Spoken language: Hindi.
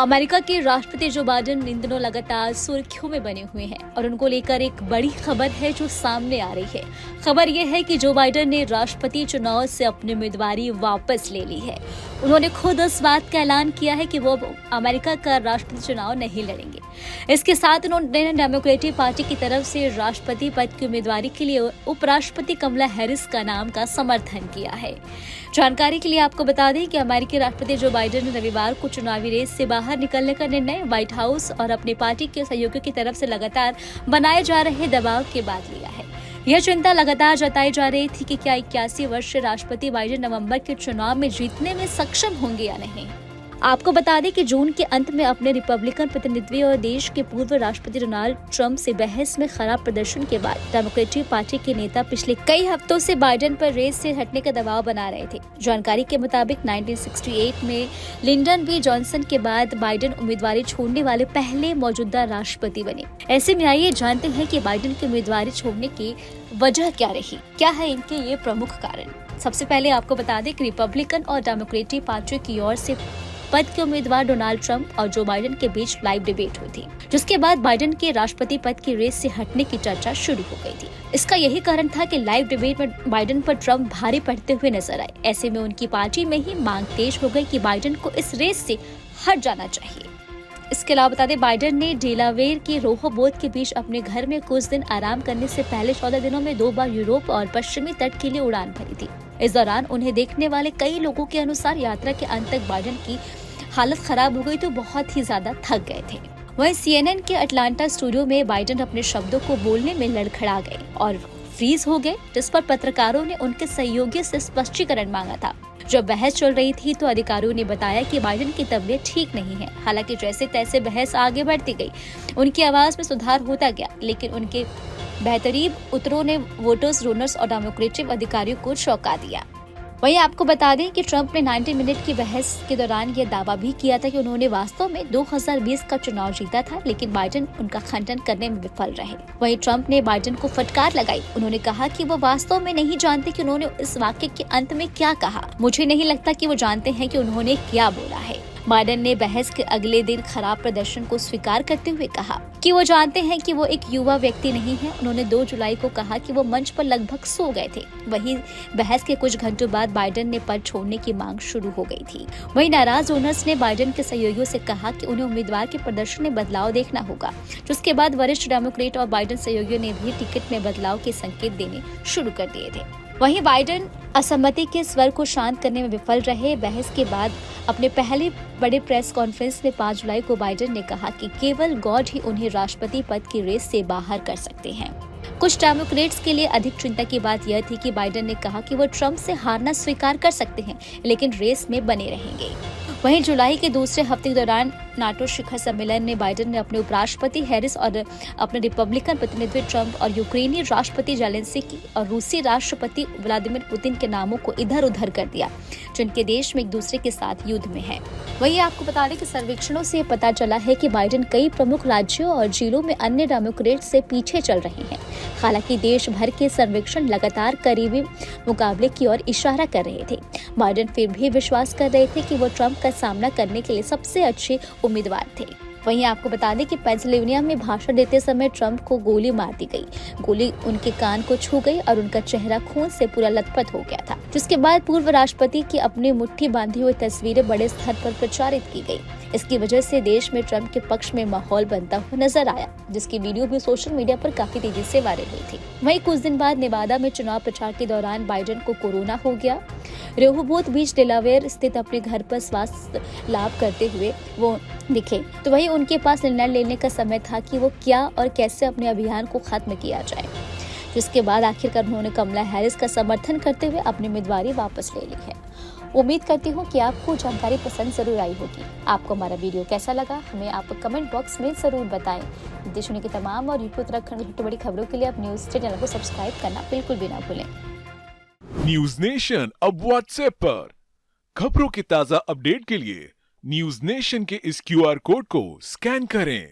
अमेरिका के राष्ट्रपति जो बाइडेन इन दिनों लगातार सुर्खियों में बने हुए हैं और उनको लेकर एक बड़ी खबर है जो सामने आ रही है। खबर यह है कि जो बाइडेन ने राष्ट्रपति चुनाव से अपनी उम्मीदवारी वापस ले ली है। उन्होंने खुद इस बात का ऐलान किया है कि वो अब अमेरिका का राष्ट्रपति चुनाव नहीं लड़ेंगे। इसके साथ उन्होंने डेमोक्रेटिक पार्टी की तरफ से राष्ट्रपति पद की उम्मीदवारी के लिए उपराष्ट्रपति कमला हैरिस का नाम का समर्थन किया है। जानकारी के लिए आपको बता दें कि अमेरिकी राष्ट्रपति जो बाइडेन ने रविवार को चुनावी रेस से बाहर निकलने का निर्णय व्हाइट हाउस और अपनी पार्टी के सहयोगियों की तरफ से लगातार बनाए जा रहे दबाव के बाद लिया है। यह चिंता लगातार जताई जा रही थी कि क्या 81 वर्षीय राष्ट्रपति बाइडेन नवंबर के चुनाव में जीतने में सक्षम होंगे या नहीं। आपको बता दें कि जून के अंत में अपने रिपब्लिकन प्रतिनिधि और देश के पूर्व राष्ट्रपति डोनाल्ड ट्रंप से बहस में खराब प्रदर्शन के बाद डेमोक्रेटिक पार्टी के नेता पिछले कई हफ्तों से बाइडेन पर रेस से हटने का दबाव बना रहे थे। जानकारी के मुताबिक 1968 में लिंडन बी जॉनसन के बाद बाइडेन उम्मीदवारी छोड़ने वाले पहले मौजूदा राष्ट्रपति बने। ऐसे में आइए जानते हैं कि बाइडेन की उम्मीदवारी छोड़ने की वजह क्या रही, क्या है इनके ये प्रमुख कारण। सबसे पहले आपको बता दें कि रिपब्लिकन और डेमोक्रेटिक पार्टी की ओर से पद के उम्मीदवार डोनाल्ड ट्रंप और जो बाइडेन के बीच लाइव डिबेट हुई थी, जिसके बाद बाइडेन के राष्ट्रपति पद की रेस से हटने की चर्चा शुरू हो गई थी। इसका यही कारण था कि लाइव डिबेट में बाइडेन पर ट्रंप भारी पड़ते हुए नजर आए। ऐसे में उनकी पार्टी में ही मांग तेज हो गई कि बाइडेन को इस रेस से हट जाना चाहिए। इसके अलावा बता दें, बाइडेन ने डेलावेयर के रोहोबोथ के बीच अपने घर में कुछ दिन आराम करने से पहले 14 दिनों में 2 बार यूरोप और पश्चिमी तट के लिए उड़ान भरी थी। इस दौरान उन्हें देखने वाले कई लोगों के अनुसार यात्रा के अंत तक बाइडेन की हालत खराब हो गई तो बहुत ही ज्यादा थक गए थे। वहीं CNN के अटलांटा स्टूडियो में बाइडेन अपने शब्दों को बोलने में लड़खड़ा गए और फ्रीज हो गए, जिस पर पत्रकारों ने उनके सहयोगी से स्पष्टीकरण मांगा था। जब बहस चल रही थी तो अधिकारियों ने बताया कि बाइडेन की तबीयत ठीक नहीं है। हालांकि जैसे तैसे बहस आगे बढ़ती गई, उनकी आवाज में सुधार होता गया, लेकिन उनके बेहतरीन उत्तरों ने वोटर्स, डोनर्स और डेमोक्रेटिक अधिकारियों को चौंका दिया। वहीं आपको बता दें कि ट्रंप ने 90 मिनट की बहस के दौरान यह दावा भी किया था कि उन्होंने वास्तव में 2020 का चुनाव जीता था, लेकिन बाइडेन उनका खंडन करने में विफल रहे। वहीं ट्रंप ने बाइडेन को फटकार लगाई। उन्होंने कहा कि वो वास्तव में नहीं जानते कि उन्होंने इस वाक्य के अंत में क्या कहा। मुझे नहीं लगता कि वो जानते हैं कि उन्होंने क्या बोला है। बाइडेन ने बहस के अगले दिन खराब प्रदर्शन को स्वीकार करते हुए कहा कि वो जानते हैं कि वो एक युवा व्यक्ति नहीं है। उन्होंने 2 जुलाई को कहा कि वो मंच पर लगभग सो गए थे। वहीं बहस के कुछ घंटों बाद बाइडेन ने पद छोड़ने की मांग शुरू हो गई थी। वहीं नाराज डोनर्स ने बाइडेन के सहयोगियों से कहा कि उन्हें उम्मीदवार के प्रदर्शन में बदलाव देखना होगा, जिसके बाद वरिष्ठ डेमोक्रेट और बाइडेन सहयोगियों ने भी टिकट में बदलाव के संकेत देने शुरू कर दिए थे। वहीं बाइडेन असहमति के स्वर को शांत करने में विफल रहे। बहस के बाद अपने पहले बड़े प्रेस कॉन्फ्रेंस में 5 जुलाई को बाइडेन ने कहा कि केवल गॉड ही उन्हें राष्ट्रपति पद की रेस से बाहर कर सकते हैं। कुछ डेमोक्रेट्स के लिए अधिक चिंता की बात यह थी कि बाइडेन ने कहा कि वो ट्रंप से हारना स्वीकार कर सकते हैं, लेकिन रेस में बने रहेंगे। वहीं जुलाई के दूसरे हफ्ते के दौरान नाटो शिखर सम्मेलन में बाइडेन ने अपने उपराष्ट्रपति हैरिस और अपने रिपब्लिकन प्रतिनिधि ट्रंप और यूक्रेनी राष्ट्रपति जेलेंस्की और रूसी राष्ट्रपति व्लादिमीर पुतिन के नामों को इधर उधर कर दिया, जिनके देश में एक दूसरे के साथ युद्ध में है। वहीं आपको बता दें कि सर्वेक्षणों से पता चला है कि बाइडेन कई प्रमुख राज्यों और जिलों में अन्य डेमोक्रेट से पीछे चल रहे हैं। हालांकि देश भर के सर्वेक्षण लगातार करीबी मुकाबले की ओर इशारा कर रहे थे। बाइडेन फिर भी विश्वास कर रहे थे कि वो ट्रंप का सामना करने के लिए सबसे अच्छे उम्मीदवार थे। वहीं आपको बता दें कि पेंसिल्वेनिया में भाषण देते समय ट्रंप को गोली मार दी गई। गोली उनके कान को छू गई और उनका चेहरा खून से पूरा लथपथ हो गया था, जिसके बाद पूर्व राष्ट्रपति की अपनी मुट्ठी बांधी हुई तस्वीरें बड़े स्तर पर प्रचारित की गई। इसकी वजह से देश में ट्रंप के पक्ष में माहौल बनता हुआ नजर आया, जिसकी वीडियो भी सोशल मीडिया पर काफी तेजी से वायरल हुई थी। वहीं कुछ दिन बाद नेवादा में चुनाव प्रचार के दौरान बाइडेन को कोरोना हो गया। रोहोबोथ बीच डेलावेयर स्थित अपने घर पर स्वास्थ्य लाभ करते हुए वो दिखे, तो वही उनके पास निर्णय लेने का समय था कि वो क्या और कैसे अपने अभियान को खत्म किया जाए, जिसके बाद आखिरकार उन्होंने कमला हैरिस का समर्थन करते हुए अपनी उम्मीदवारी वापस ले ली है। उम्मीद करती हूँ कि आपको जानकारी पसंद जरूर आई होगी। आपको हमारा वीडियो कैसा लगा हमें आप कमेंट बॉक्स में जरूर बताएं। देश दुनिया की तमाम और यूपी उत्तराखंड की छोटी बड़ी खबरों के लिए आप न्यूज चैनल को सब्सक्राइब करना बिल्कुल भी ना भूलें। न्यूज नेशन अब व्हाट्सएप पर खबरों के ताजा अपडेट के लिए न्यूज नेशन के इस QR कोड को स्कैन करें।